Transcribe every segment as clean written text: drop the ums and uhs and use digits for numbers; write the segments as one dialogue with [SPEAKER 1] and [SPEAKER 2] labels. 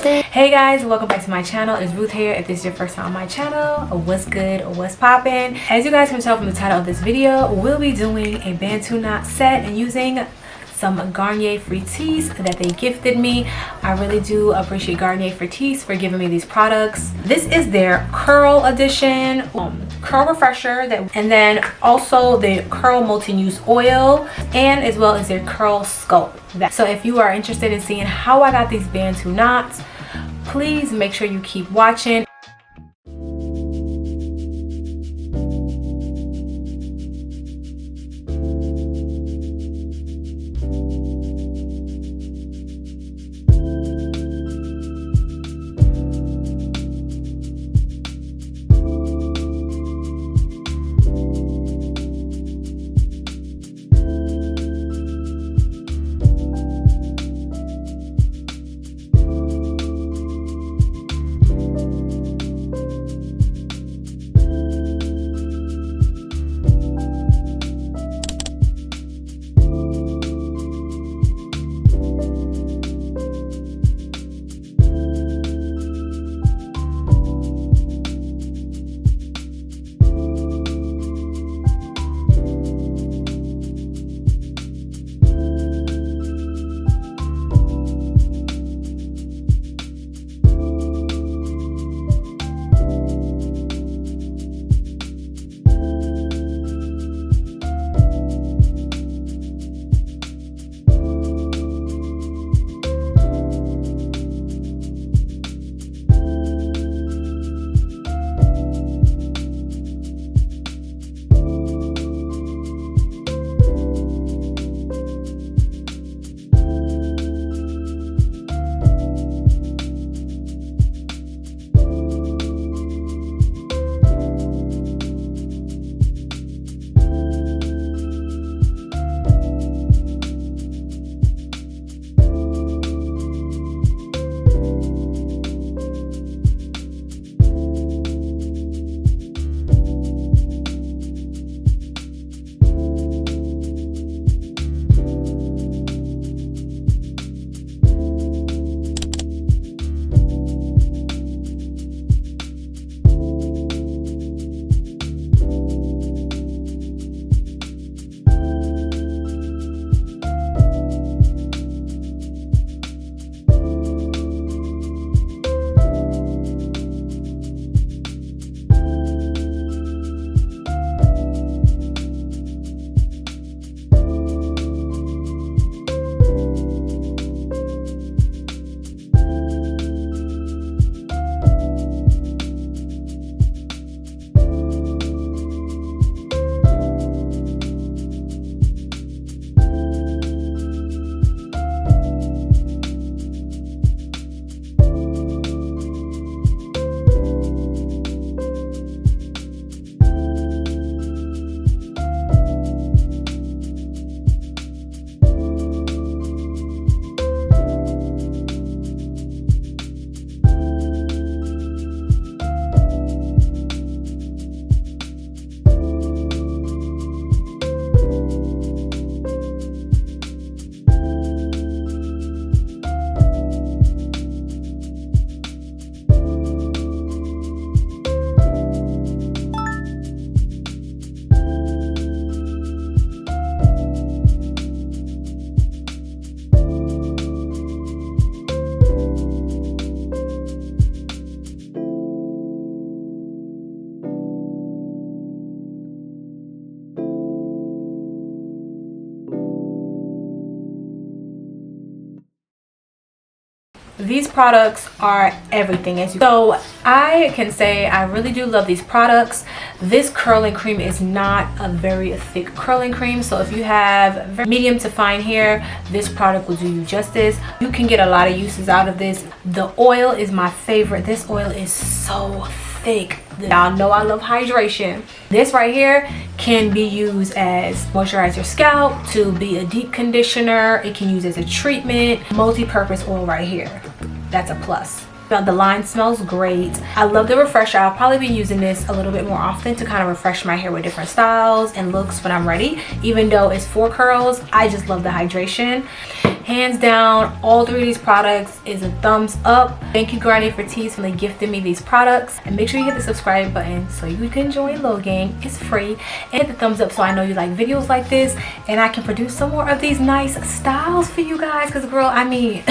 [SPEAKER 1] Hey guys, welcome back to my channel. It's Ruth here. If this is your first time on my channel, what's good, what's poppin'? As you guys can tell from the title of this video, we'll be doing a Bantu knot set and using some Garnier Fructis that they gifted me. I really do appreciate Garnier Fructis for giving me these products. This is their curl edition, curl refresher, and then also the curl multi-use oil, and as well as their curl sculpt. So if you are interested in seeing how I got these Bantu knots, please make sure you keep watching. These products are everything. So I can say I really do love these products. This curling cream is not a very thick curling cream, so if you have medium to fine hair, this product will do you justice. You can get a lot of uses out of this. The oil is my favorite. This oil is so thick. Y'all know I love hydration. This right here can be used as moisturize your scalp, to be a deep conditioner. It can use as a treatment, multi-purpose oil right here. That's a plus. The line smells great. I love the refresher. I'll probably be using this a little bit more often to kind of refresh my hair with different styles and looks when I'm ready. Even though it's for curls, I just love the hydration. Hands down, all three of these products is a thumbs up. Thank you Garnier Fructis for gifting me these products. And make sure you hit the subscribe button so you can join Lil Gang. It's free. And hit the thumbs up so I know you like videos like this and I can produce some more of these nice styles for you guys. Because girl, I mean,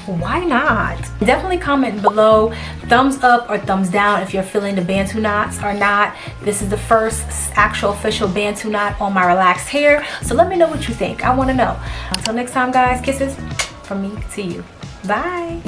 [SPEAKER 1] why not? Definitely comment below thumbs up or thumbs down if you're feeling the Bantu knots or not. This is the first actual official Bantu knot on my relaxed hair, so let me know what you think. I want to know. Until next time guys, kisses from me to you. Bye.